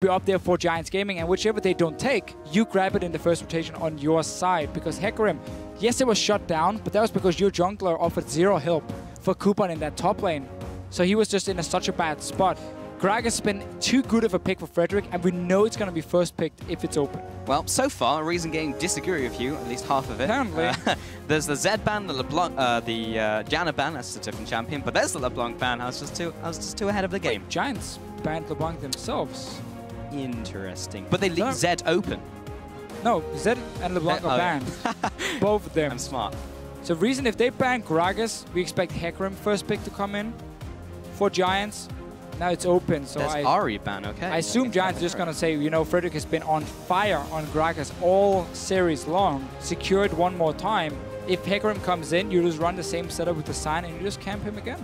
be up there for Giants Gaming, and whichever they don't take, you grab it in the first rotation on your side. Because Hecarim, yes, it was shut down, but that was because your jungler offered 0 help for Kuban in that top lane. So he was just in such a bad spot. Gragas has been too good of a pick for Frederick, and we know it's going to be first picked if it's open. Well, so far, Reason Game disagree with you, at least half of it. Apparently. There's the Zed ban, the LeBlanc, the Janna ban, that's a different champion, but there's the LeBlanc ban. I was just too ahead of the game. Wait, Giants banned LeBlanc themselves. Interesting. But they leave Zed open. No, Zed and LeBlanc are banned. Both of them. I'm smart. So Reason, if they ban Gragas, we expect Hecarim first pick to come in for Giants. Now it's open, so There's Ahri ban, okay. I assume Giants are just going to say, you know, Frederick has been on fire on Gragas all series long, secured one more time. If Hecarim comes in, you just run the same setup with the sign and you just camp him again.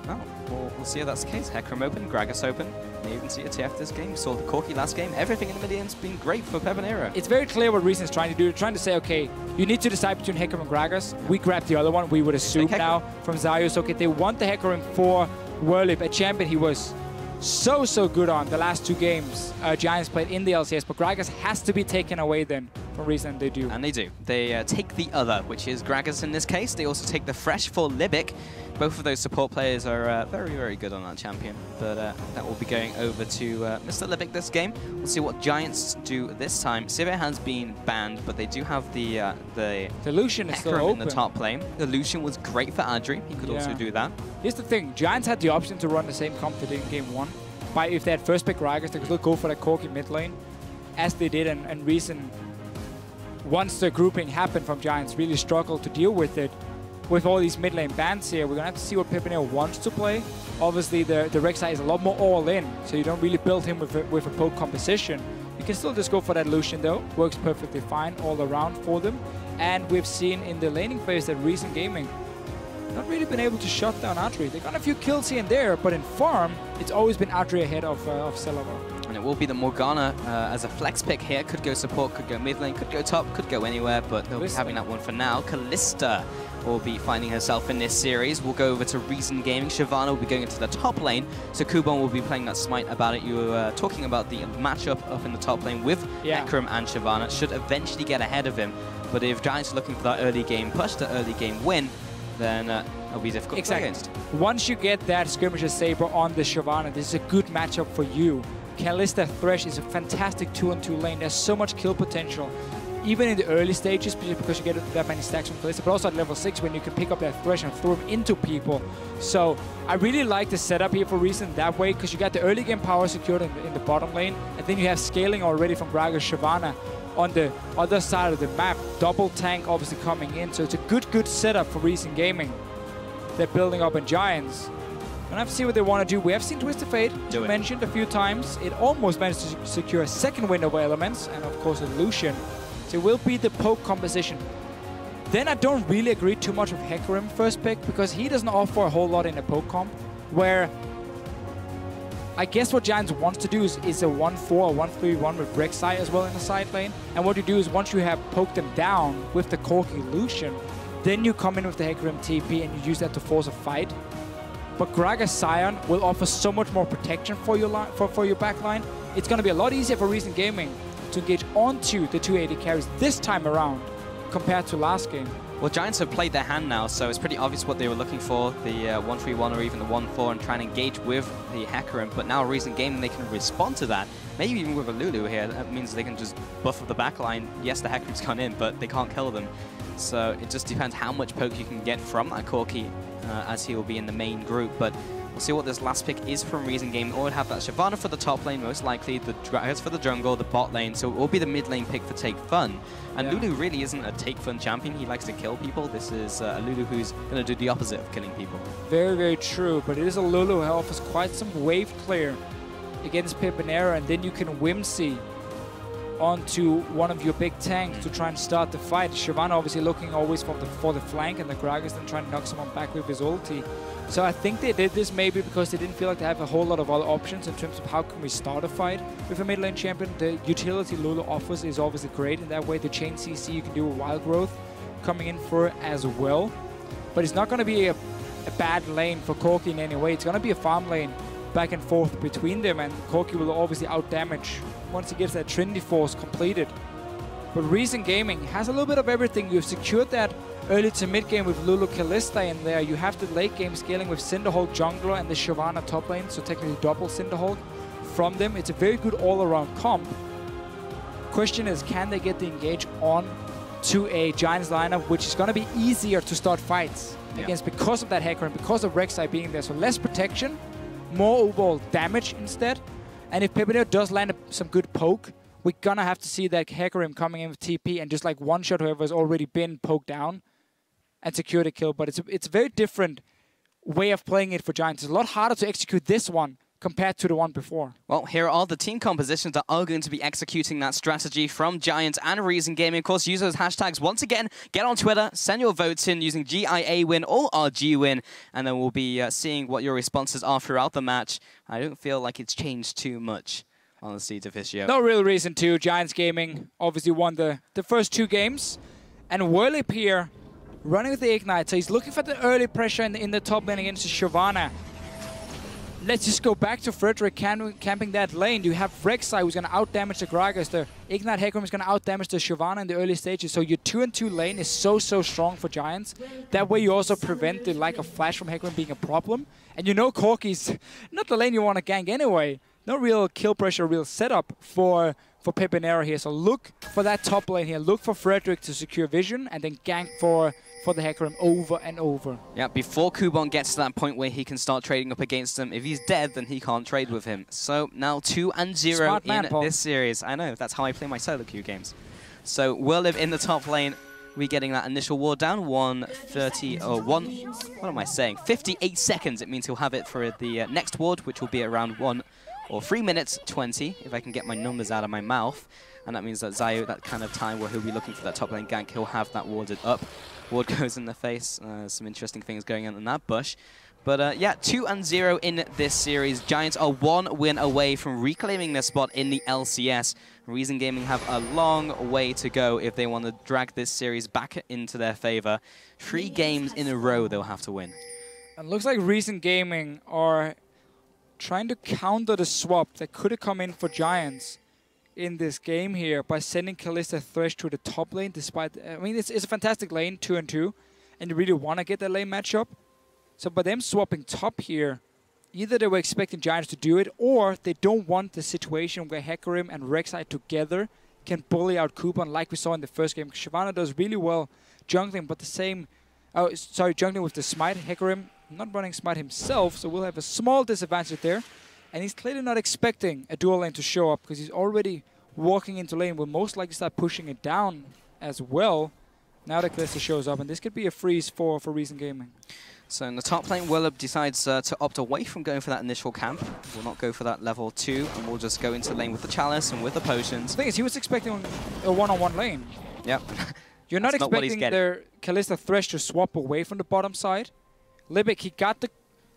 Well, we'll see if that's the case. Hecarim open, Gragas open. May even see a TF this game. Saw the Corki last game. Everything in the mid-lane's been great for Pevenera. It's very clear what Reason is trying to do. They're trying to say, okay, you need to decide between Hecarim and Gragas. We grab the other one, we would assume now from Zayus. Okay, they want the Hecarim for Whirlip, a champion he was so good on the last 2 games Giants played in the LCS, but Gragas has to be taken away then from Reason, they do. And they do. They take the other, which is Gragas in this case. They also take the fresh for Libic. Both of those support players are very good on that champion, but that will be going over to Mr. Libic this game. We'll see what Giants do this time. Sivir has been banned, but they do have the Lucian is still open in the top lane. The Lucian was great for Adri. He could also do that. Here's the thing. Giants had the option to run the same comp they did in game 1. If they had first pick Gragas, they could still go for that Corki mid lane, as they did, and Reason, once the grouping happened from Giants, really struggled to deal with it. With all these mid lane bans here, we're going to have to see what Pevenera wants to play. Obviously, the Rek'Sai is a lot more all-in, so you don't really build him with a poke composition. You can still just go for that Lucian, though. Works perfectly fine all around for them. And we've seen in the laning phase that Reason Gaming not really been able to shut down Adri. They got a few kills here and there, but in farm, it's always been Adri ahead of Celavar. And it will be the Morgana as a flex pick here. Could go support, could go mid lane, could go top, could go anywhere, but they'll be having that one for now. Kalista will be finding herself in this series. We'll go over to Reason Gaming. Shyvana will be going into the top lane, so Kuban will be playing that Smite about it. You were talking about the matchup up in the top lane with Hecarim and Shyvana. Should eventually get ahead of him, but if Giants are looking for that early game push, the early game win, then it'll be difficult to play against. Once you get that Skirmisher Saber on the Shyvana, this is a good matchup for you. Kalista Thresh is a fantastic 2-on-2 lane. There's so much kill potential, even in the early stages, because you get that many stacks from Kalista, but also at level 6 when you can pick up that Thresh and throw him into people. So I really like the setup here for Reason that way, because you got the early game power secured in the bottom lane, and then you have scaling already from Gragas Shyvana on the other side of the map. Double tank obviously coming in, so it's a good setup for Reason Gaming. They're building up in Giants. We're gonna have to see what they want to do. We have seen Twisted Fate, as you mentioned a few times. It almost managed to secure a second win over Elements, and of course a Lucian. So it will be the poke composition. Then I don't really agree too much with Hecarim first pick, because he doesn't offer a whole lot in a poke comp, where I guess what Giants wants to do is a 1-4 or 1-3-1 with Rek'Sai as well in the side lane. And what you do is once you have poked them down with the Corki Lucian, then you come in with the Hecarim TP and you use that to force a fight. But Gragas Sion will offer so much more protection for your backline. It's going to be a lot easier for Reason Gaming to engage onto the 280 carries this time around compared to last game. Well, Giants have played their hand now, so it's pretty obvious what they were looking for, the 1-3-1 or even the 1-4, and try and engage with the Hecarim. But now Reason Gaming, they can respond to that. Maybe even with a Lulu here, that means they can just buff up the backline. Yes, the Hecarim's gone in, but they can't kill them. So it just depends how much poke you can get from that Corki, as he will be in the main group. But we'll see what this last pick is from Reason Gaming. Or we'll have that Shyvana for the top lane, most likely, the Gragas for the jungle, the bot lane. So it will be the mid lane pick for Take Fun. And Lulu really isn't a Take Fun champion. He likes to kill people. This is a Lulu who's going to do the opposite of killing people. Very true. But it is a Lulu who offers quite some wave clear against Pevenera, and then you can Whimsy onto one of your big tanks to try and start the fight. Shyvana obviously looking always for the flank, and the Gragas then trying to knock someone back with his ulti. So I think they did this maybe because they didn't feel like they have a whole lot of other options in terms of how can we start a fight with a mid lane champion. The utility Lulu offers is obviously great in that way. The chain CC you can do a Wild Growth coming in for as well. But it's not going to be a bad lane for Corki in any way. It's going to be a farm lane back and forth between them, and Corki will obviously out-damage once he gets that Trinity Force completed. But Reason Gaming has a little bit of everything. You've secured that early to mid game with Lulu Kalista in there. You have the late game scaling with Cinderhulk jungler and the Shyvana top lane, so technically double Cinderhulk from them. It's a very good all-around comp. Question is, can they get the engage on to a Giants lineup, which is going to be easier to start fights against because of that Hacker and because of Rek'Sai being there. So less protection, more overall damage instead. And if Pepinero does land some good poke, we're going to have to see that Hecarim coming in with TP and just like one-shot whoever has already been poked down and secure the kill. But it's a very different way of playing it for Giants. It's a lot harder to execute this one compared to the one before. Well, here are the team compositions that are going to be executing that strategy from Giants and Reason Gaming. Of course, use those hashtags once again. Get on Twitter, send your votes in using GIAWin or RGWin, and then we'll be seeing what your responses are throughout the match. I don't feel like it's changed too much on the Seeds Officio. No real reason to. Giants Gaming obviously won the first 2 games. And Whirlip here running with the Ignite. So he's looking for the early pressure in the top lane against the Shyvana. Let's just go back to Frederick camping that lane. You have Rek'Sai who's going to out-damage the Gragas. The Ignite Hecarim is going to out-damage the Shyvana in the early stages. So your 2-on-2 lane is so strong for Giants. That way you also prevent the lack of flash from Hecarim being a problem. And you know Corki's not the lane you want to gank anyway. No real kill pressure, real setup for Pepinero here. So look for that top lane here. Look for Frederick to secure vision and then gank for the Hecarim over and over. Yeah, before Kuban gets to that point where he can start trading up against him. If he's dead, then he can't trade with him. So now 2-0 in this series. I know, that's how I play my solo queue games. So Whirlip in the top lane. We're getting that initial ward down, 58 seconds. It means he'll have it for the next ward, which will be around 3 minutes 20, if I can get my numbers out of my mouth. And that means that Xayah, that kind of time where he'll be looking for that top lane gank, he'll have that warded up. Ward goes in the face. Some interesting things going on in that bush. But yeah, 2-0 in this series. Giants are 1 win away from reclaiming their spot in the LCS. Reason Gaming have a long way to go if they want to drag this series back into their favor. 3 games in a row they'll have to win. And looks like Reason Gaming are trying to counter the swap that could have come in for Giants in this game here by sending Kalista Thresh to the top lane. Despite, I mean, it's a fantastic lane, 2-2, and you really want to get that lane matchup. So by them swapping top here, either they were expecting Giants to do it, or they don't want the situation where Hecarim and Rek'Sai together can bully out Kuban like we saw in the first game. Shyvana does really well jungling, but jungling with the smite. Hecarim not running smite himself, so we'll have a small disadvantage there. And he's clearly not expecting a dual lane to show up because he's already walking into lane. Will most likely start pushing it down as well. Now that Kalista shows up, and this could be a freeze for Reason Gaming. So in the top lane, Whirlip decides to opt away from going for that initial camp. We'll not go for that level 2, and we'll just go into lane with the Chalice and with the potions. The thing is, he was expecting a one-on-one lane. Yep. You're not expecting their Kalista Thresh to swap away from the bottom side. Libic, he got the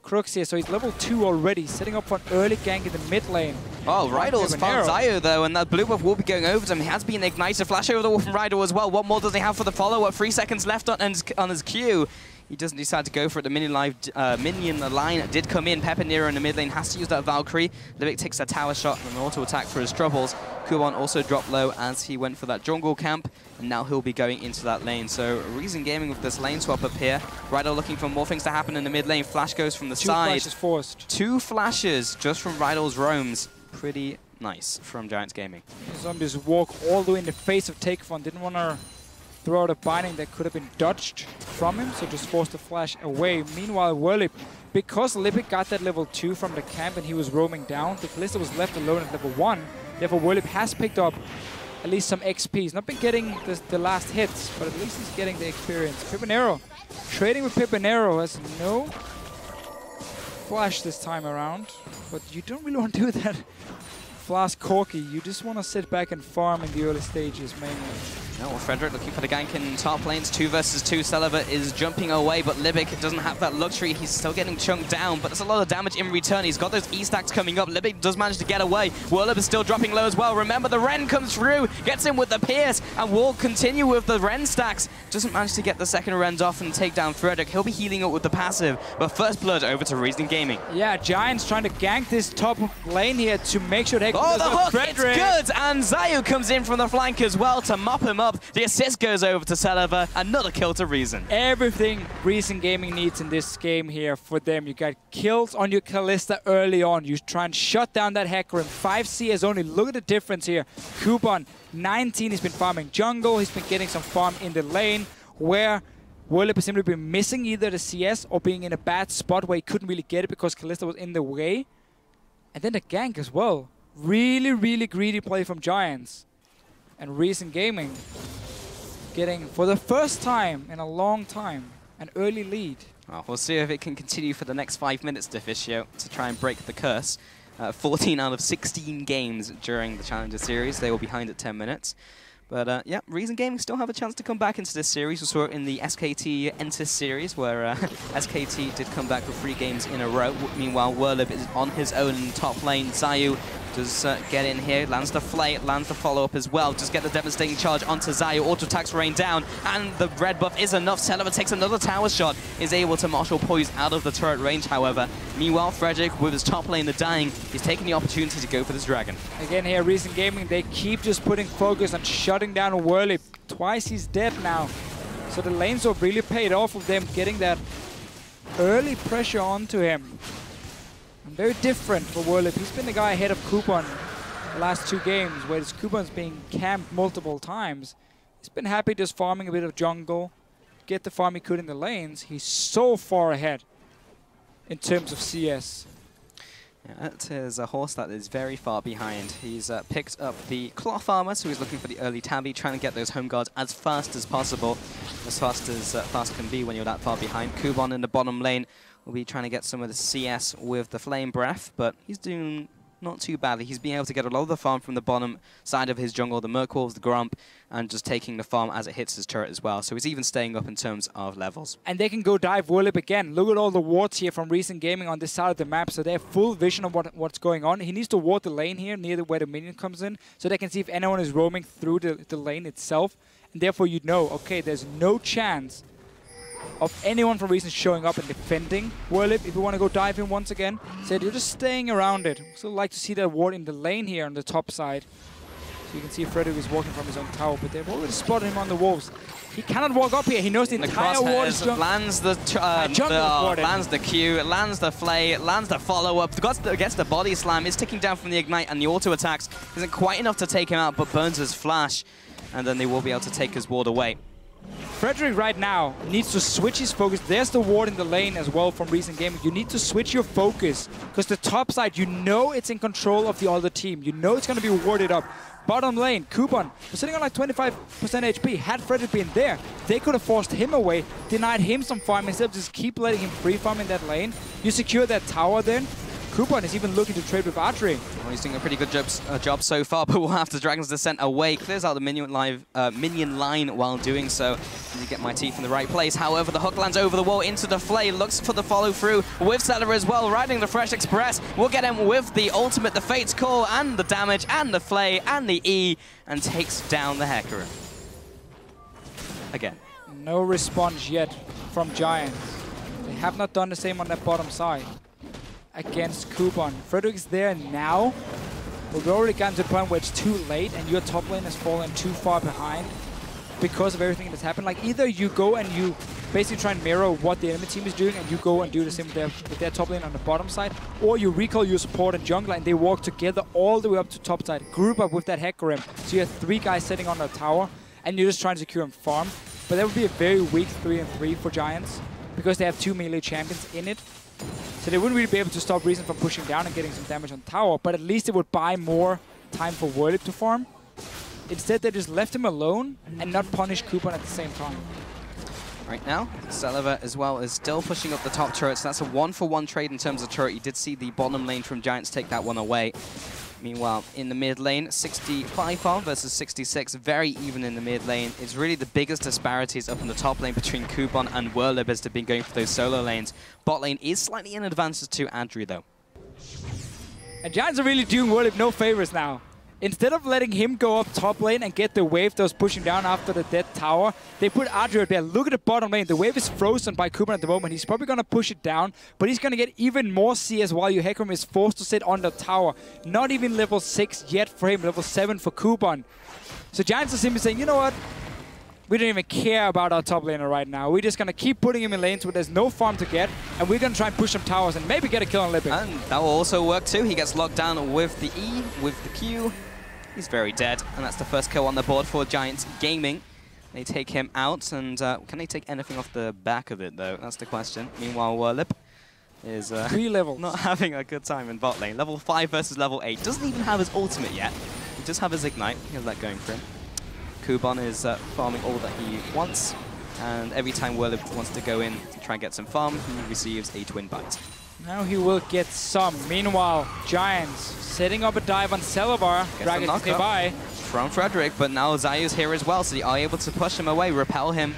Crux here, so he's level 2 already, setting up for an early gank in the mid lane. Oh, Rydell's found Xayah though, and that blue buff will be going over to him. He has been ignited. Flash over the wall from Rydell as well. What more does he have for the follow-up? 3 seconds left on his Q. He doesn't decide to go for it. The minion line did come in. Pepinero in the mid lane has to use that Valkyrie. Libic takes a tower shot and an auto attack for his troubles. Kuban also dropped low as he went for that jungle camp, and now he'll be going into that lane. So Reason Gaming with this lane swap up here. Rydell looking for more things to happen in the mid lane. Flash goes from the side. 2 flashes forced. 2 flashes just from Rydell's roams. Pretty nice from Giants Gaming. Zombies walk all the way in the face of Takefon. Didn't want to throw out a binding that could have been dodged from him, so just forced the flash away. Meanwhile, Whirlip, because Libic got that level 2 from the camp and he was roaming down, the Kalista was left alone at level 1. Therefore, Whirlip has picked up at least some XP. He's not been getting the last hits, but at least he's getting the experience. Pepinero, trading with Pepinero, has no flash this time around, but you don't really want to do that. Flask Corki, you just want to sit back and farm in the early stages mainly. Oh, well, Frederick looking for the gank in top lanes. 2 versus 2. Celaver is jumping away, but Libic doesn't have that luxury. He's still getting chunked down, but there's a lot of damage in return. He's got those E-stacks coming up. Libic does manage to get away. Whirlip is still dropping low as well. Remember, the Ren comes through, gets him with the Pierce, and will continue with the Ren stacks. Doesn't manage to get the second Rens off and take down Frederick. He'll be healing up with the passive, but first blood over to Reason Gaming. Yeah, Giants trying to gank this top lane here to make sure they can... Oh, the hook! Frederick. It's good! And Zayu comes in from the flank as well to mop him up. The assist goes over to Celaver. Another kill to Reason. Everything Reason Gaming needs in this game here for them. You got kills on your Kalista early on. You try and shut down that Hecarim. 5 CS only. Look at the difference here. Kuban, 19. He's been farming jungle. He's been getting some farm in the lane where Whirlip has simply been missing either the CS or being in a bad spot where he couldn't really get it because Kalista was in the way. And then the gank as well. Really, really greedy play from Giants. And Reason Gaming getting, for the first time in a long time, an early lead. Well, we'll see if it can continue for the next 5 minutes, Deficio, to try and break the curse. 14 out of 16 games during the Challenger Series. They were behind at 10 minutes. But yeah, Reason Gaming still have a chance to come back into this series. We saw it in the SKT Entis series, where SKT did come back for 3 games in a row. Meanwhile, Whirlip is on his own in top lane. Zayu does get in here, lands the flay, lands the follow-up as well. Just get the devastating charge onto Zayu. Auto attacks rain down, and the red buff is enough. Celaver takes another tower shot, is able to marshal poise out of the turret range, however. Meanwhile, Frederick, with his top laner dying, he's taking the opportunity to go for this dragon. Again here, Reason Gaming, they keep just putting focus on shutting down Whirlip. Twice he's dead now. So the lanes have really paid off of them getting that early pressure onto him. And very different for Whirlip. He's been the guy ahead of Kuban the last 2 games, whereas Kuban's being camped multiple times. He's been happy just farming a bit of jungle, get the farm he could in the lanes. He's so far ahead in terms of CS. Yeah, that is a horse that is very far behind. He's picked up the cloth armor, so he's looking for the early tabby, trying to get those home guards as fast as possible, as fast can be when you're that far behind. Kuban in the bottom lane will be trying to get some of the CS with the Flame Breath, but he's doing not too badly. He's being able to get a lot of the farm from the bottom side of his jungle, the Merkwolves, the Grump, and just taking the farm as it hits his turret as well. So he's even staying up in terms of levels. And they can go dive Whirlip again. Look at all the wards here from Reason Gaming on this side of the map, so they have full vision of what's going on. He needs to ward the lane here near where the minion comes in, so they can see if anyone is roaming through the lane itself. And therefore you know, okay, there's no chance of anyone from Reason showing up and defending Whirlip. If you want to go dive him once again, so you're just staying around it. So like to see that ward in the lane here on the top side. So you can see Frederick is walking from his own tower, but they've already spotted him on the wolves. He cannot walk up here. He knows the entire ward is lands the lands the Q, lands the flay, lands the follow-up, gets the body slam, is ticking down from the ignite, and the auto attacks isn't quite enough to take him out, but burns his flash, and then they will be able to take his ward away. Frederick right now needs to switch his focus. There's the ward in the lane as well from Reason Gaming. You need to switch your focus because the top side, you know it's in control of the other team. You know it's going to be warded up. Bottom lane, Kuban was sitting on like 25% HP. Had Frederick been there, they could have forced him away, denied him some farm instead of just keep letting him free farm in that lane. You secure that tower then. Kuban is even looking to trade with Atri. Well, he's doing a pretty good job so far, but we'll have the Dragon's Descent away. Clears out the minion line while doing so. You get my teeth in the right place. However, the hook lands over the wall into the flay. Looks for the follow-through with Celaver as well, riding the Fresh Express. We'll get him with the ultimate, the Fate's Call, and the damage, and the flay, and the E, and takes down the Hecarim. Again. No response yet from Giants. They have not done the same on that bottom side against Kuban. Frederick is there now, but we've already gotten to the point where it's too late and your top lane has fallen too far behind because of everything that's happened. Like, either you go and you basically try and mirror what the enemy team is doing and you go and do the same with their top lane on the bottom side, or you recall your support and jungler and they walk together all the way up to top side, group up with that Hecarim. So you have 3 guys sitting on the tower and you're just trying to secure and farm. But that would be a very weak 3-3 for Giants because they have 2 melee champions in it. So they wouldn't really be able to stop Reason from pushing down and getting some damage on tower, but at least it would buy more time for Whirlip to farm. Instead, they just left him alone and not punish Kuban at the same time. Right now, Celaver as well is still pushing up the top turret, so that's a 1-for-1 trade in terms of turret. You did see the bottom lane from Giants take that one away. Meanwhile, in the mid lane, 65 farm versus 66, very even in the mid lane. It's really the biggest disparities up in the top lane between Kubon and Werlib as they've been going for those solo lanes. Bot lane is slightly in advantage to Adri, though. And Giants are really doing Werlib no favors now. Instead of letting him go up top lane and get the wave that was pushing down after the dead tower, they put Adri up there. Look at the bottom lane. The wave is frozen by Kubon at the moment. He's probably going to push it down, but he's going to get even more CS while Hecarim is forced to sit on the tower. Not even level 6 yet for him, level 7 for Kubon. So Giants are simply saying, you know what? We don't even care about our top laner right now. We're just going to keep putting him in lanes where there's no farm to get, and we're going to try and push some towers and maybe get a kill on Lipic. And that will also work too. He gets locked down with the E, with the Q. He's very dead, and that's the first kill on the board for Giants Gaming. They take him out, and can they take anything off the back of it, though? That's the question. Meanwhile, Werlib is 3 levels. Not having a good time in bot lane. Level 5 versus level 8. Doesn't even have his ultimate yet. He does have his Ignite. He has that going for him. Kubon is farming all that he wants, and every time Werlib wants to go in to try and get some farm, he receives a twin bite. Now he will get some. Meanwhile, Giants setting up a dive on Celabar. Dragon is nearby. From Frederick, but now Zayu's here as well, so they are able to push him away, repel him.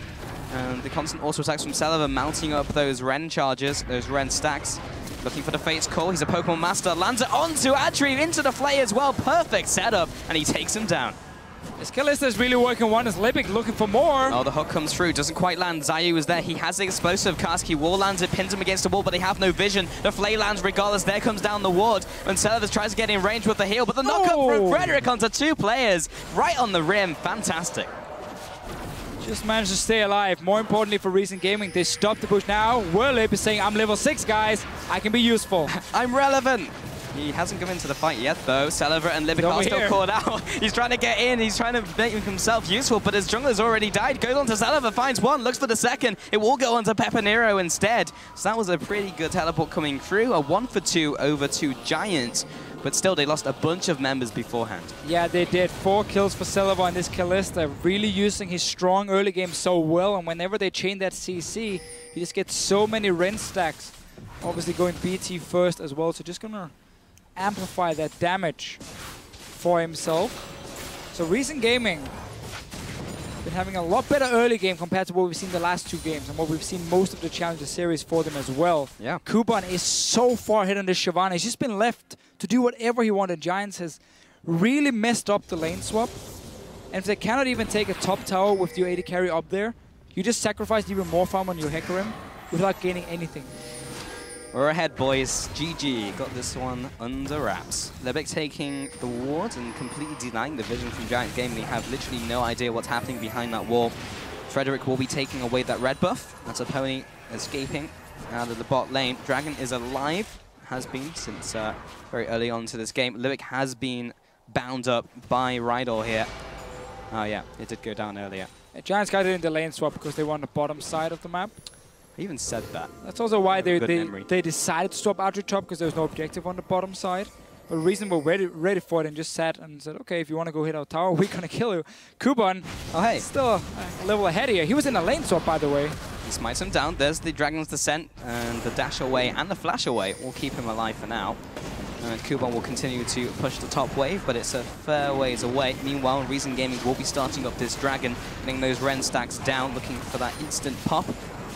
And the constant auto attacks from Celabar mounting up those Ren charges, those Ren stacks. Looking for the Fate's Call. He's a Pokemon Master. Lands it onto Adri, into the Flay as well. Perfect setup, and he takes him down. This Kalista is really working one. Is Lipic looking for more? Oh, the hook comes through. Doesn't quite land. Zayu is there. He has the explosive. Karski wall lands it, pins him against the wall, but they have no vision. The Flay lands regardless. There comes down the ward. When Service tries to get in range with the heal, but the knockup from Frederick onto 2 players. Right on the rim. Fantastic. Just managed to stay alive. More importantly for Recent Gaming, they stopped the push now. Werlib is saying, I'm level 6, guys. I can be useful. I'm relevant. He hasn't come into the fight yet, though. Celabar and Lipic are still caught out. He's trying to get in. He's trying to make himself useful, but his jungler's already died. Goes on to Celabar, finds one, looks for the second. It will go on to Pepinero instead. So that was a pretty good teleport coming through. A 1-for-2 over to Giants. But still, they lost a bunch of members beforehand. Yeah, they did. 4 kills for Celabar and this Kalista. Really using his strong early game so well. And whenever they chain that CC, he just gets so many Ren stacks. Obviously going BT first as well. So just going to amplify that damage for himself. So Recent Gaming been having a lot better early game compared to what we've seen the last 2 games and what we've seen most of the Challenger series for them as well. Yeah. Kubon is so far ahead on this Shyvana. He's just been left to do whatever he wanted. Giants has really messed up the lane swap. And if they cannot even take a top tower with your AD carry up there, you just sacrifice even more farm on your Hecarim without gaining anything. We're ahead, boys. GG. Got this one under wraps. Lipic taking the ward and completely denying the vision from Giant Gaming. They have literally no idea what's happening behind that wall. Frederick will be taking away that red buff. That's a pony escaping out of the bot lane. Dragon is alive. Has been since very early on to this game. Lipic has been bound up by Rydal here. Oh yeah, it did go down earlier. Yeah, Giants got it in the lane swap because they were on the bottom side of the map. I even said that. That's also why they decided to swap Adri top, because there was no objective on the bottom side. But Reason were ready for it and just sat and said, okay, if you want to go hit our tower, we're going to kill you. Kubon, oh, hey. Still a level ahead here. He was in a lane swap, by the way. He smites him down. There's the Dragon's Descent, and the dash away and the flash away will keep him alive for now. And Kubon will continue to push the top wave, but it's a fair ways away. Meanwhile, Reason Gaming will be starting up this Dragon, getting those Ren stacks down, looking for that instant pop.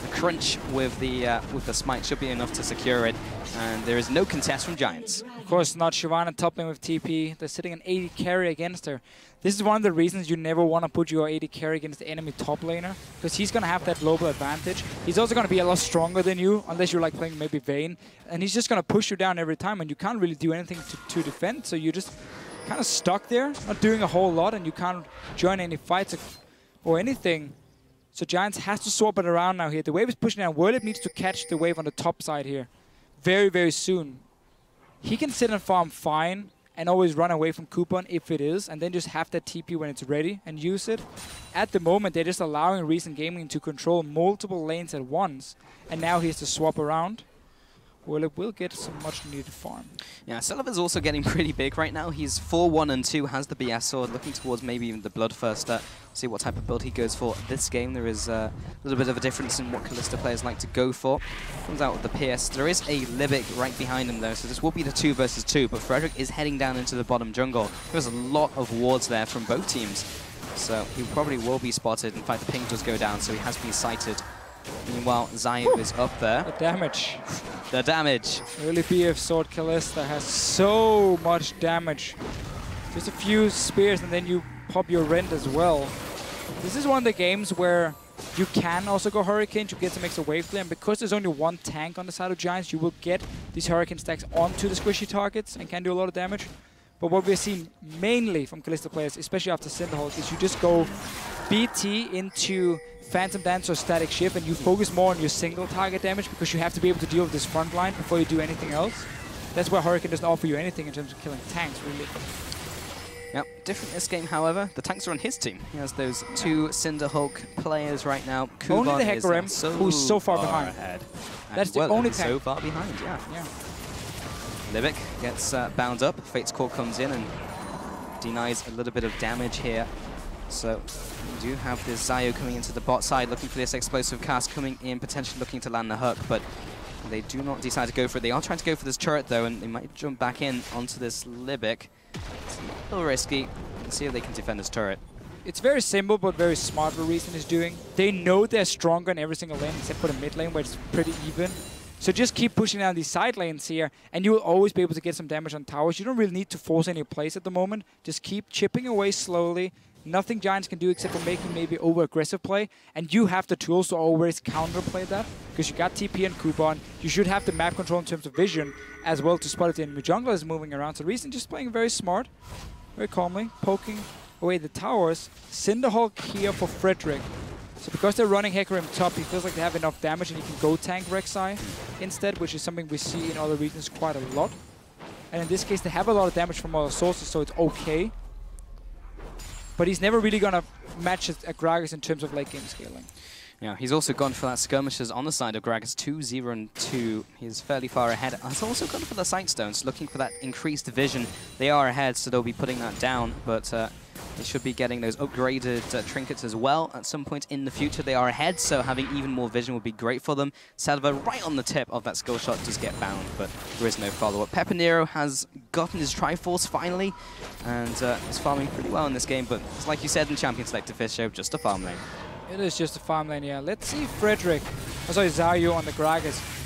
The crunch with the smite should be enough to secure it, and there is no contest from Giants. Of course not. Shyvana top lane with TP. They're sitting an 80 carry against her. This is one of the reasons you never want to put your 80 carry against the enemy top laner, because he's going to have that global advantage. He's also going to be a lot stronger than you, unless you're like playing maybe Vayne, and he's just going to push you down every time, and you can't really do anything to defend, so you're just kind of stuck there, not doing a whole lot, and you can't join any fights or anything. So Giants has to swap it around now here. The wave is pushing down. Werlib needs to catch the wave on the top side here very, very soon. He can sit and farm fine and always run away from Kubon if it is, and then just have that TP when it's ready and use it. At the moment, they're just allowing Recent Gaming to control multiple lanes at once, and now he has to swap around. Werlib will get some much-needed farm. Yeah, Celabar is also getting pretty big right now. He's 4-1-2, has the BS sword, looking towards maybe even the Bloodthirster See what type of build he goes for this game. There is a little bit of a difference in what Kalista players like to go for. Comes out with the Pierce. There is a Libic right behind him though, so this will be the 2 versus 2, but Frederick is heading down into the bottom jungle. There's a lot of wards there from both teams, so he probably will be spotted. In fact, the ping does go down, so he has been sighted. Meanwhile, Zayu is up there. The damage. The damage. Early BF Sword Kalista has so much damage. Just a few spears and then you pop your Rend as well. This is one of the games where you can also go Hurricane to get some extra wave clear, and because there's only one tank on the side of Giants, you will get these Hurricane stacks onto the squishy targets and can do a lot of damage. But what we've seen mainly from Kalista players, especially after Cinderhulk, is you just go BT into Phantom Dance or Static Shift and you focus more on your single target damage because you have to be able to deal with this front line before you do anything else. That's where Hurricane doesn't offer you anything in terms of killing tanks, really. Yep, different this game, however. The tanks are on his team. He has those 2 Cinderhulk players right now. Kuban only the Hecarim, who's so far behind. Ahead. That's the only tank. So far behind, yeah. Libic gets bound up. Fate's Core comes in and denies a little bit of damage here. So we do have this Zayu coming into the bot side, looking for this explosive cast, coming in, potentially looking to land the hook, but they do not decide to go for it. They are trying to go for this turret though, and they might jump back in onto this Libic. It's a little risky. Let's see if they can defend this turret. It's very simple, but very smart what Reason is doing. They know they're stronger in every single lane, except for the mid lane, where it's pretty even. So just keep pushing down these side lanes here, and you will always be able to get some damage on towers. You don't really need to force any plays at the moment. Just keep chipping away slowly. Nothing Giants can do except for making maybe over-aggressive play, and you have the tools to always counterplay that, because you got TP and Kuban. You should have the map control in terms of vision as well to spot if the enemy jungler is moving around. So Reason just playing very smart, very calmly, poking away the towers. Cinderhulk here for Frederick. So because they're running Hecarim top, he feels like they have enough damage and he can go tank Rek'Sai instead, which is something we see in other regions quite a lot. And in this case, they have a lot of damage from other sources, so it's okay. But he's never really going to match a Gragas in terms of late game scaling. Yeah, he's also gone for that skirmishes on the side of Gragas, 2, 0, and 2. He's fairly far ahead. He's also gone for the Sightstones, looking for that increased vision. They are ahead, so they'll be putting that down, but they should be getting those upgraded trinkets as well at some point in the future. They are ahead, so having even more vision would be great for them. Salva right on the tip of that skill shot does get bound, but there is no follow-up. Peppernero has gotten his Triforce finally, and is farming pretty well in this game, but it's like you said in Champion Selector Fish Show, just a farm lane. It is just a farm lane, yeah. Let's see Frederick, Zayu on the Gragas.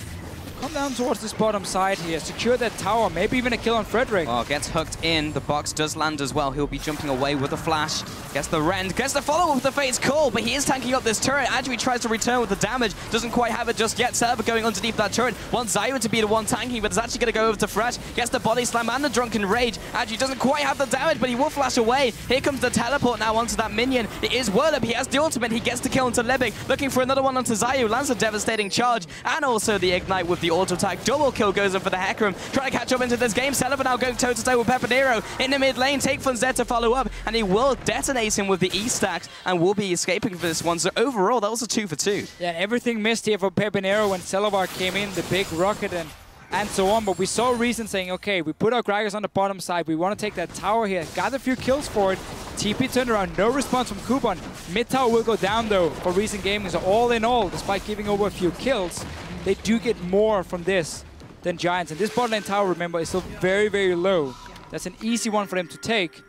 Come down towards this bottom side here, secure that tower, maybe even a kill on Frederick. Oh, gets hooked in. The box does land as well. He'll be jumping away with a flash. Gets the Rend, gets the follow-up with the Fate's Call, but he is tanking up this turret. Adri tries to return with the damage, doesn't quite have it just yet. Server going underneath that turret. Wants Zayu to be the one tanking, but it's actually going to go over to Fresh. Gets the body slam and the Drunken Rage. Adri doesn't quite have the damage, but he will flash away. Here comes the teleport now onto that minion. It is Whirlup. He has the ultimate. He gets the kill onto Libic. Looking for another one onto Zayu. Lands a devastating charge, and also the Ignite with the auto attack. Double kill goes in for the Hecarim. Trying to catch up into this game. Celeber now going toe-to-toe with Peppernero in the mid lane. Takefun's there to follow up, and he will detonate him with the E-stacks and will be escaping for this one. So overall, that was a 2 for 2. Yeah, everything missed here for Peppernero when Celebar came in, the big rocket and so on. But we saw Reason saying, okay, we put our Gragas on the bottom side. We want to take that tower here. Got a few kills for it. TP turned around. No response from Kuban. Mid tower will go down, though, for Reason Gaming. So all in all, despite giving over a few kills, they do get more from this than Giants. And this bot lane tower, remember, is still very, very low. That's an easy one for them to take.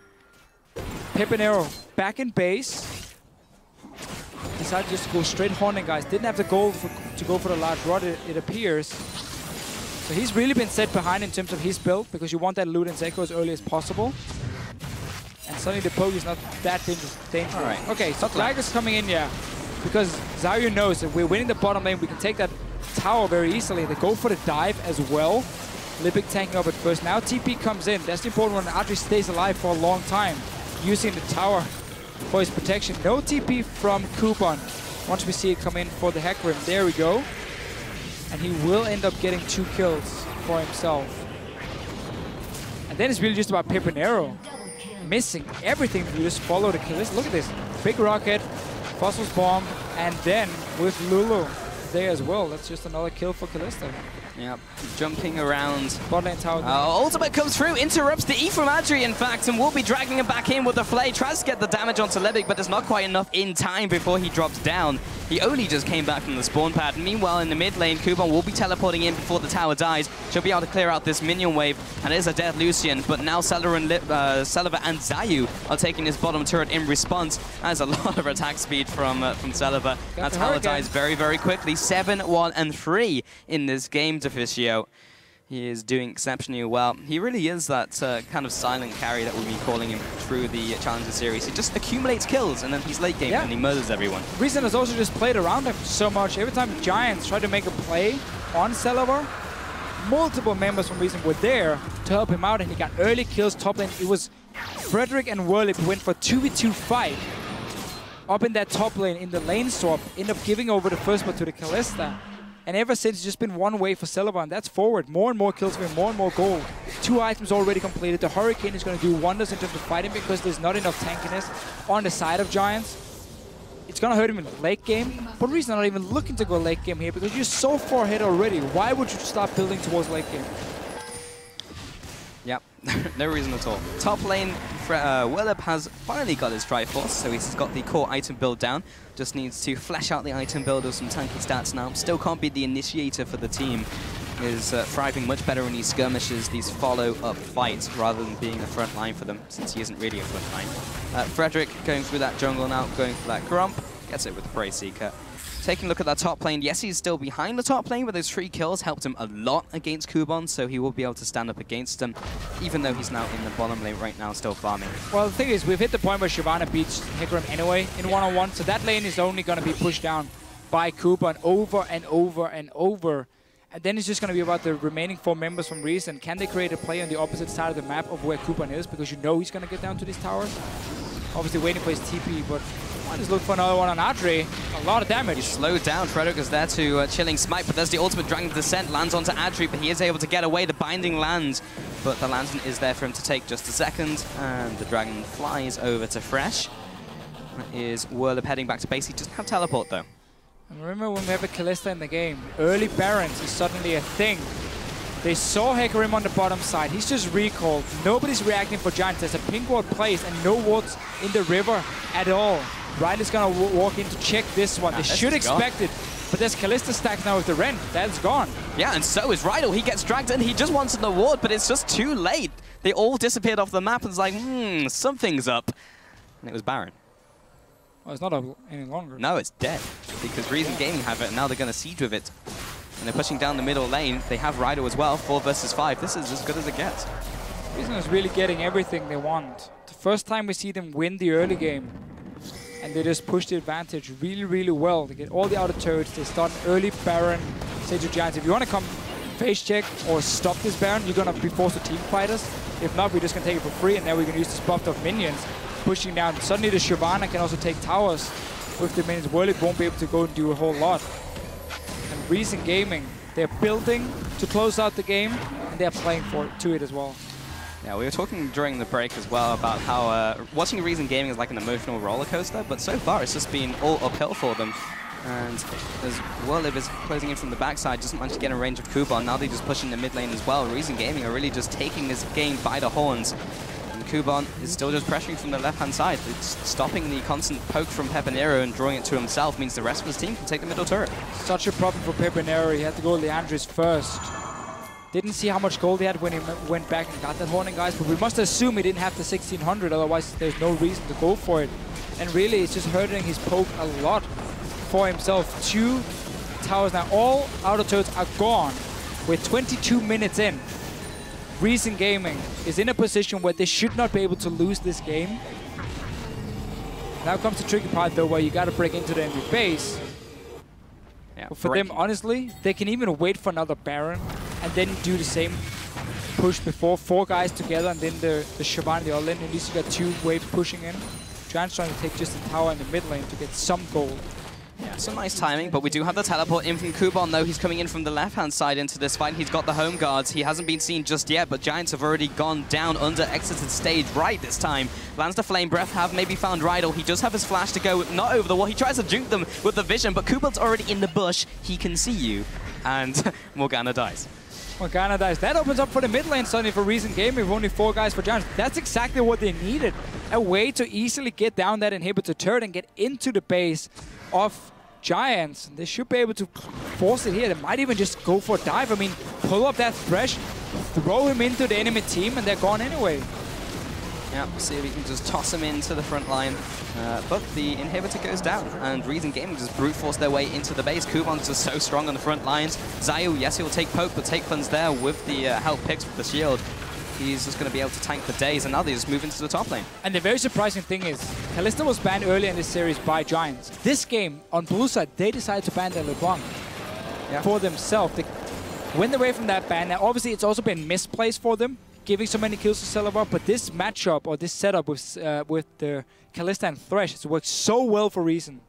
Peppernero back in base. Decided just to go straight Haunting, guys. Didn't have the goal to go for the large rod, it appears. So he's really been set behind in terms of his build, because you want that Luden's Echo as early as possible. And suddenly the poke is not that dangerous. All right. Okay, so Gragas coming in, yeah. Because Zayu knows that we're winning the bottom lane, we can take that tower very easily. They go for the dive as well. Libic tanking up at first. Now TP comes in. That's the important one. Adri stays alive for a long time, using the tower for his protection. No TP from Kuban. Once we see it come in for the Hecarim. There we go. And he will end up getting 2 kills for himself. And then it's really just about Peppernero missing everything. You just follow the kills. Look at this. Big rocket, Fossil's bomb, and then with Lulu there as well. That's just another kill for Kalista. Yep, jumping around. Bot lane tower. Ultimate comes through, interrupts the E from Adri, in fact, and will be dragging him back in with the Flay. Tries to get the damage onto Levick, but there's not quite enough in time before he drops down. He only just came back from the spawn pad. Meanwhile, in the mid lane, Kuban will be teleporting in before the tower dies. She'll be able to clear out this minion wave, and it is a dead Lucian. But now Celiva and Zayu are taking his bottom turret in response. That's a lot of attack speed from Celiva. That tower dies very, very quickly. 7-1 and 3 in this game, Deficio. He is doing exceptionally well. He really is that kind of silent carry that we've been calling him through the Challenger series. He just accumulates kills, and then he's late game and he murders everyone. Reason has also just played around him so much. Every time Giants tried to make a play on Celiva, multiple members from Reason were there to help him out, and he got early kills top lane. It was Frederick and Whirlip went for 2v2 fight up in that top lane in the lane swap, end up giving over the first one to the Kalista. And ever since, it's just been one way for Celiva, and that's forward. More and more kills for him, more and more gold. 2 items already completed. The Hurricane is going to do wonders in terms of fighting because there's not enough tankiness on the side of Giants. It's going to hurt him in the late game, but Reason not even looking to go late game here because you're so far ahead already. Why would you start building towards late game? Yep, no reason at all. Top lane, Whirlip has finally got his Triforce, so he's got the core item build down. Just needs to flesh out the item build with some tanky stats now. Still can't be the initiator for the team. Is thriving much better in these skirmishes, these follow-up fights, rather than being a front line for them, since he isn't really a front line. Frederick going through that jungle now, going for that Grump. Gets it with the Prey Seeker. Taking a look at that top lane, yes, he's still behind the top lane, but those 3 kills helped him a lot against Kuban, so he will be able to stand up against them, even though he's now in the bottom lane right now, still farming. Well, the thing is, we've hit the point where Shyvana beats Hecarim anyway in one-on-one, so that lane is only going to be pushed down by Kuban over and over and over. And then it's just going to be about the remaining 4 members from Reason. Can they create a play on the opposite side of the map of where Kuban is? Because you know he's going to get down to these towers. Obviously waiting for his TP, but might just look for another one on Adri. A lot of damage. He's slowed down. Frederick is there to Chilling Smite, but there's the ultimate Dragon Descent. Lands onto Adri, but he is able to get away. The binding lands, but the lantern is there for him to take just a second. And the Dragon flies over to Fresh. That is Whirlip heading back to base. He doesn't have teleport, though. And remember when we have a Kalista in the game, early Barons is suddenly a thing. They saw Hecarim on the bottom side. He's just recalled. Nobody's reacting for Giants. There's a pink ward placed and no wards in the river at all. Riley's going to walk in to check this one. They should expect it. But there's Kalista stacks now with the Rend. That's gone. Yeah, and so is Rydell. He gets dragged in. He just wants the ward, but it's just too late. They all disappeared off the map and it's like, something's up. And it was Baron. Well, it's not up any longer. No, it's dead. Because Reason Gaming have it, and now they're going to siege with it. And they're pushing down the middle lane. They have Rydell as well, 4 versus 5. This is as good as it gets. Reason is really getting everything they want. The first time we see them win the early game. And they just push the advantage really, really well. They get all the outer turrets. They start an early Baron. Say to Giants, if you want to come face check or stop this Baron, you're going to be forced to team fight us. If not, we're just going to take it for free. And then we can use this buffed up minions. Pushing down. Suddenly the Shyvana can also take towers with the minions. Whirlip won't be able to go and do a whole lot. And Reason Gaming, they're building to close out the game, and they're playing to it as well. Yeah, we were talking during the break as well about how watching Reason Gaming is like an emotional roller coaster, but so far it's just been all uphill for them. And as Whirlip is closing in from the backside, doesn't manage to get in range of Kuban. Now they're just pushing the mid lane as well. Reason Gaming are really just taking this game by the horns. Kuban is still just pressuring from the left-hand side. It's stopping the constant poke from Pepinero and drawing it to himself means the rest of his team can take the middle turret. Such a problem for Pepinero. He had to go Leandris first. Didn't see how much gold he had when he went back and got that Horning, guys, but we must assume he didn't have the 1600, otherwise there's no reason to go for it. And really, it's just hurting his poke a lot for himself. 2 towers now. All outer turrets are gone. We're 22 minutes in. Reason Gaming is in a position where they should not be able to lose this game. Now comes the tricky part, though, where you got to break into the enemy base. Yeah, but for them, honestly, they can even wait for another Baron and then do the same push before. 4 guys together and then the Shyvana and the other lane. At least you got 2 waves pushing in. Giants trying to take just the tower in the mid lane to get some gold. Yeah, some nice timing, but we do have the teleport in from Kuban, though. He's coming in from the left-hand side into this fight. He's got the home guards. He hasn't been seen just yet, but Giants have already gone down under exited stage right this time. Lands the Flame Breath, have maybe found Rydell. He does have his flash to go, not over the wall. He tries to juke them with the vision, but Kuban's already in the bush. He can see you. and Morgana dies. Morgana dies. That opens up for the mid lane suddenly for Reason Gaming with only 4 guys for Giants. That's exactly what they needed. A way to easily get down that inhibitor turret and get into the base of Giants. They should be able to force it here. They might even just go for a dive. I mean, pull up that Thresh, throw him into the enemy team, and they're gone anyway. Yeah, see if we can just toss him into the front line. But the inhibitor goes down, and Reason Gaming just brute force their way into the base. Kuban's just so strong on the front lines. Zayu, yes, he'll take poke, but Takefun's there with the help picks with the shield. He's just going to be able to tank for days, and now they just move into the top lane. And the very surprising thing is, Kalista was banned earlier in this series by Giants. This game, on blue side, they decided to ban their LeBlanc for themselves. They went away from that ban. Now, obviously, it's also been misplaced for them, giving so many kills to Celaver, but this matchup, or this setup with the Kalista and Thresh, has worked so well for Reason.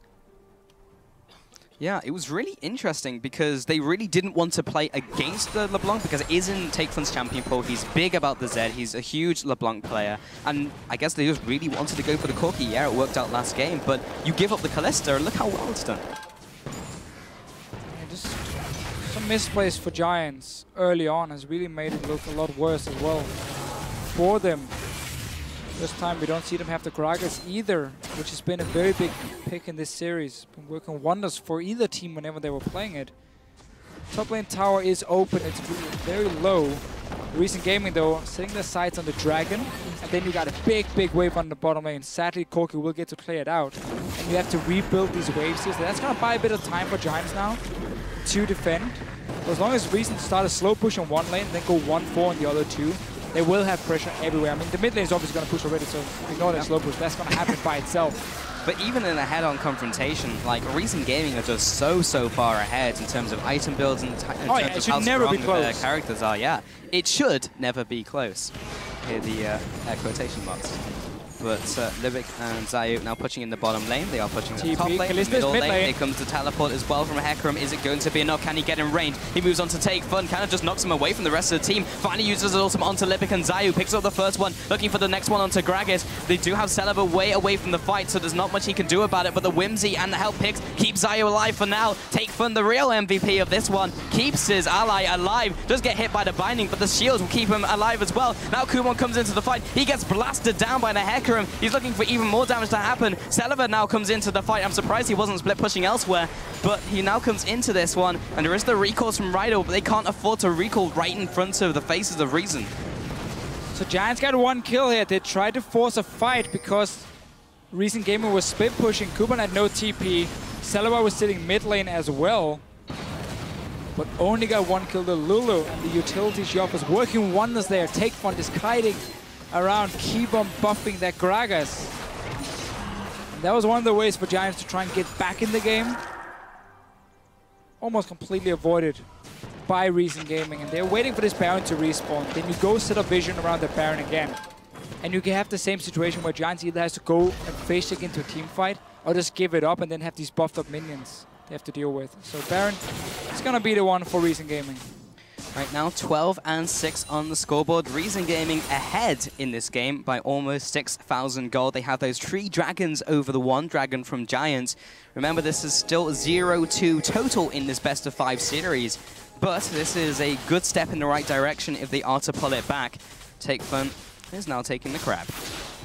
Yeah, it was really interesting because they really didn't want to play against the LeBlanc because it isn't Takefun's champion pool. He's big about the Zed. He's a huge LeBlanc player. And I guess they just really wanted to go for the Corki. Yeah, it worked out last game, but you give up the Kalista and look how well it's done. Yeah, just some misplays for Giants early on has really made it look a lot worse as well for them. This time we don't see them have the Gragas either, which has been a very big pick in this series. Been working wonders for either team whenever they were playing it. Top lane tower is open, it's very low. Reason Gaming though, setting their sights on the Dragon, and then you got a big wave on the bottom lane. Sadly, Corki will get to play it out, and you have to rebuild these waves here. So that's gonna buy a bit of time for Giants now to defend. But as long as Reason start a slow push on one lane, then go 1-4 on the other two, they will have pressure everywhere. I mean, the mid lane is obviously going to push already, so ignore that slow push. That's going to happen by itself. But even in a head-on confrontation, like, Reason Gaming are just so far ahead in terms of item builds and in terms of how strong their characters are. Yeah, it should never be close. Here the air quotation marks. But Libic and Zayu now pushing in the bottom lane. They are pushing the top lane, middle lane. Here comes the teleport as well from Hecarim. Is it going to be enough? Can he get in range? He moves on to Takefun. Kind of just knocks him away from the rest of the team. Finally uses his ultimate onto Libic and Zayu. Picks up the first one, looking for the next one onto Gragas. They do have Celaver way away from the fight, so there's not much he can do about it. But the Whimsy and the help picks keep Zayu alive for now. Takefun, the real MVP of this one, keeps his ally alive. Does get hit by the binding, but the shields will keep him alive as well. Now Kuban comes into the fight. He gets blasted down by the Hecarim. He's looking for even more damage to happen. Celaver now comes into the fight. I'm surprised he wasn't split pushing elsewhere, but he now comes into this one, and there is the recalls from Rido, but they can't afford to recall right in front of the faces of Reason. So Giants got 1 kill here. They tried to force a fight because Reason Gaming was split pushing. Kuban had no TP. Celaver was sitting mid lane as well, but only got 1 kill to Lulu, and the utility shop is working wonders there. Takefun is kiting around, keep on buffing that Gragas. And that was one of the ways for Giants to try and get back in the game. Almost completely avoided by Reason Gaming, and they're waiting for this Baron to respawn. Then you go set up vision around the Baron again. And you can have the same situation where Giants either has to go and face check into a team fight, or just give it up and then have these buffed up minions they have to deal with. So Baron is gonna be the one for Reason Gaming. Right now, 12-6 on the scoreboard. Reason Gaming ahead in this game by almost 6,000 gold. They have those 3 dragons over the 1 dragon from Giants. Remember, this is still 0-2 total in this best-of-5 series, but this is a good step in the right direction if they are to pull it back. Takefun is now taking the crab.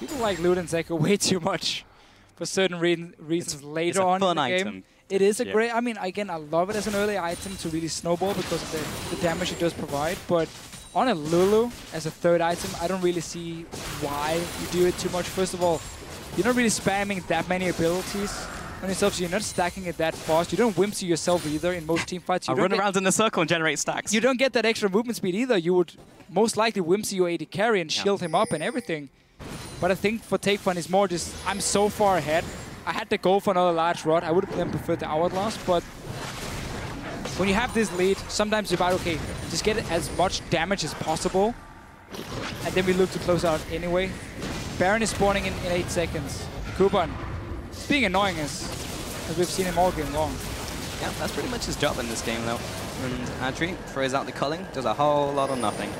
People like Loot and Zeko way too much for certain reasons later on in the game. It is a great, I mean, again, I love it as an early item to really snowball because of the damage it does provide, but on a Lulu as a 3rd item, I don't really see why you do it too much. First of all, you're not really spamming that many abilities on yourself, so you're not stacking it that fast. You don't Whimsy yourself either in most team fights. You run around in a circle and generate stacks. You don't get that extra movement speed either. You would most likely Whimsy your AD carry and shield him up and everything. But I think for Takefun, it's more just, I'm so far ahead. I had to go for another large rod. I would have then preferred the Hourglass, but when you have this lead, sometimes you're about, okay, just get as much damage as possible, and then we look to close out anyway. Baron is spawning in 8 seconds. Kuban, it's being annoying as we've seen him all game long. Yeah, that's pretty much his job in this game, though. And Adri throws out the culling, does a whole lot of nothing.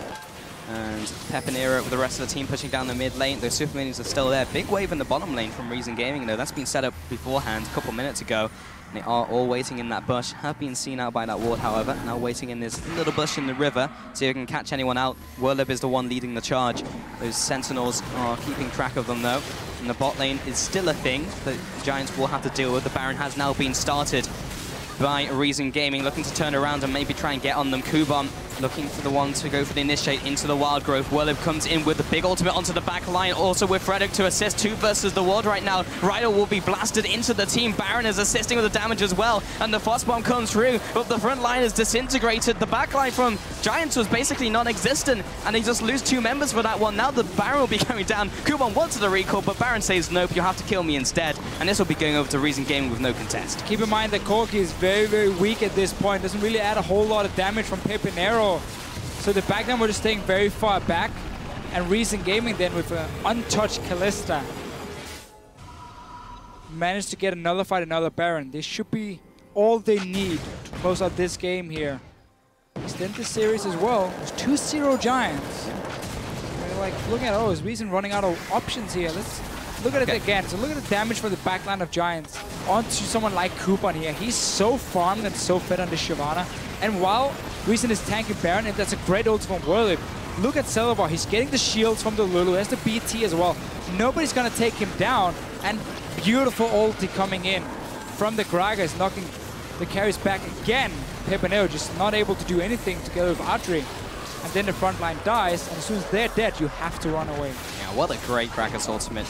And Pepinero with the rest of the team pushing down the mid lane. Those super minions are still there. Big wave in the bottom lane from Reason Gaming, though. That's been set up beforehand a couple minutes ago. And they are all waiting in that bush. Have been seen out by that ward, however. Now waiting in this little bush in the river. See if we can catch anyone out. Whirlib is the one leading the charge. Those Sentinels are keeping track of them, though. And the bot lane is still a thing that Giants will have to deal with. The Baron has now been started by Reason Gaming, looking to turn around and maybe try and get on them. Kuban looking for the one to go for the initiate into the Wild Growth. Whirlib comes in with the big ultimate onto the back line, also with Frederick to assist. 2 versus the ward right now. Ryder will be blasted into the team. Baron is assisting with the damage as well, and the Frost Bomb comes through, but the front line is disintegrated. The back line from Giants was basically non-existent, and they just lose 2 members for that one. Now the Baron will be going down. Kuban wanted the recall, but Baron says, nope, you have to kill me instead, and this will be going over to Reason Gaming with no contest. Keep in mind that Corki is very, very weak at this point. Doesn't really add a whole lot of damage from Pepinero. So the backline were just staying very far back, and Reason Gaming then with an untouched Kalista managed to get another fight, another Baron. This should be all they need to close out this game here. Extend the series as well. There's 2-0 Giants. They're like looking at, oh, is Reason running out of options here? Let's look at it again. So look at the damage for the backline of Giants onto someone like Kuban here. He's so farmed and so fed on the Shyvana. And while Reason is tanking Baron, and that's a great ult from Whirlib. Look at Celavar. He's getting the shields from the Lulu. Has the BT as well. Nobody's going to take him down. And beautiful ulti coming in from the Gragas, knocking the carries back again. Pepinero just not able to do anything together with Adri. And then the front line dies, and as soon as they're dead, you have to run away. Yeah, what a great Gragas ultimate.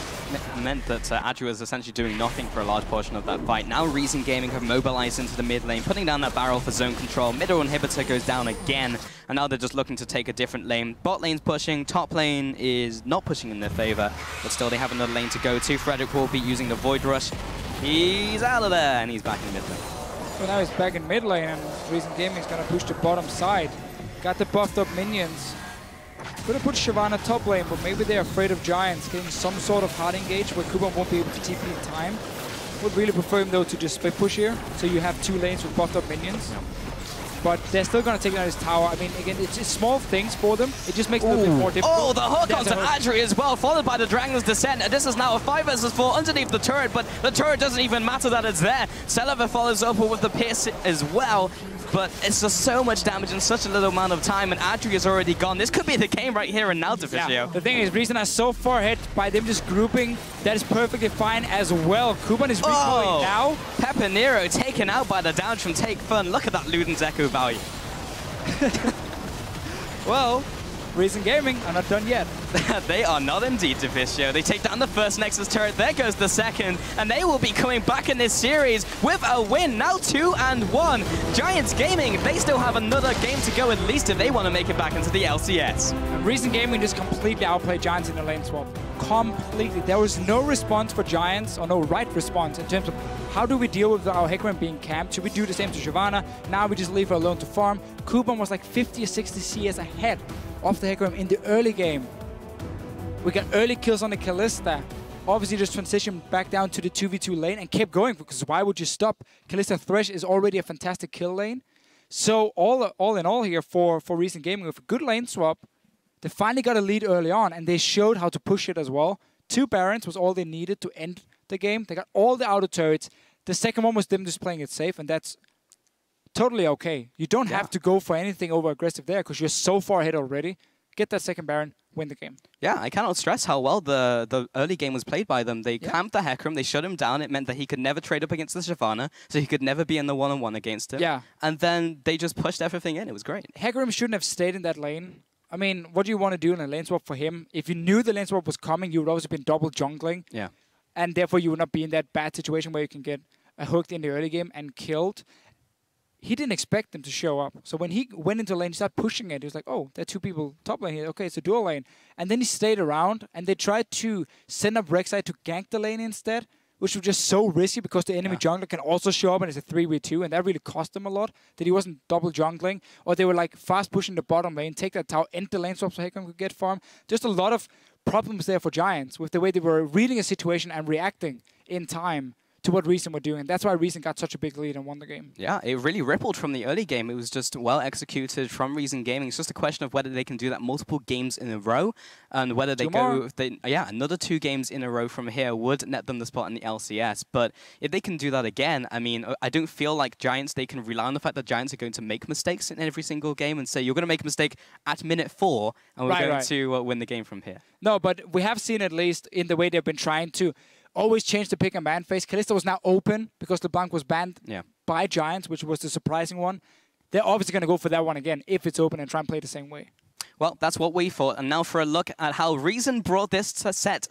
Meant that Adri was essentially doing nothing for a large portion of that fight. Now Reason Gaming have mobilized into the mid lane, putting down that barrel for zone control. Middle inhibitor goes down again, and now they're just looking to take a different lane. Bot lane's pushing, top lane is not pushing in their favor, but still they have another lane to go to. Frederick will be using the Void Rush. He's out of there, and he's back in mid lane. So now he's back in mid lane, and Reason Gaming is going to push the bottom side. Got the buffed up minions. Could have put Shyvana top lane, but maybe they're afraid of Giants getting some sort of hard engage where Kuban won't be able to TP in time. Would really prefer him though to just split push here, so you have 2 lanes with buffed up minions. Yeah. But they're still going to take down his tower. I mean, again, it's small things for them. It just makes it a little bit more difficult. Oh, the hook onto Adri as well, followed by the Dragon's Descent. And this is now a 5 versus 4 underneath the turret, but the turret doesn't even matter that it's there. Celavar follows up with the Pierce as well. But it's just so much damage in such a little amount of time, and Adri is already gone. This could be the game right here and now, Deficio. Yeah. The thing is, Reason is so far ahead by them just grouping. That is perfectly fine as well. Kuban is recalling now. Pepinero taken out by the damage from Take Fun. Look at that Luden's Echo value. Well, Reason Gaming are not done yet. They are not indeed, Deficio. They take down the first Nexus turret. There goes the second. And they will be coming back in this series with a win. Now 2-1. Giants Gaming, they still have another game to go at least if they want to make it back into the LCS. And Reason Gaming just completely outplayed Giants in the lane swap. Completely. There was no response for Giants, or no right response in terms of how do we deal with our Hecarim being camped? Should we do the same to Shyvana? Now we just leave her alone to farm. Kuban was like 50 or 60 CS ahead of the Hecarim in the early game. We got early kills on the Kalista. Obviously just transitioned back down to the 2v2 lane and kept going, because why would you stop? Kalista Thresh is already a fantastic kill lane. So all in all here for Reason Gaming, with a good lane swap, they finally got a lead early on, and they showed how to push it as well. 2 Barons was all they needed to end the game. They got all the outer turrets. The second one was them just playing it safe, and that's totally okay. You don't have to go for anything over aggressive there, because you're so far ahead already. Get that second Baron, win the game. Yeah, I cannot stress how well the early game was played by them. They camped the Hecarim, they shut him down. It meant that he could never trade up against the Shyvana, so he could never be in the one-on-one against him. Yeah. And then they just pushed everything in. It was great. Hecarim shouldn't have stayed in that lane. I mean, what do you want to do in a lane swap for him? If you knew the lane swap was coming, you would always have been double jungling. Yeah. And therefore, you would not be in that bad situation where you can get hooked in the early game and killed. He didn't expect them to show up. So when he went into lane, he started pushing it. He was like, oh, there are 2 people top lane here. Okay, it's a dual lane. And then he stayed around, and they tried to send up Rek'Sai to gank the lane instead, which was just so risky because the enemy jungler can also show up and it's a 3v2, and that really cost them a lot, that he wasn't double jungling. Or they were like fast pushing the bottom lane, take that tower, end the lane swap so Hecarim could get farm. Just a lot of problems there for Giants with the way they were reading a situation and reacting in time to what Reason were doing. That's why Reason got such a big lead and won the game. Yeah, it really rippled from the early game. It was just well executed from Reason Gaming. It's just a question of whether they can do that multiple games in a row, and whether they another 2 games in a row from here would net them the spot in the LCS. But if they can do that again, I mean, I don't feel like Giants, they can rely on the fact that Giants are going to make mistakes in every single game and say, you're going to make a mistake at minute 4, and we're going to win the game from here. No, but we have seen, at least in the way they've been trying to always change the pick and ban phase. Kalista was now open because LeBlanc was banned by Giants, which was the surprising one. They're obviously going to go for that one again if it's open and try and play the same way. Well, that's what we thought. And now for a look at how Reason brought this set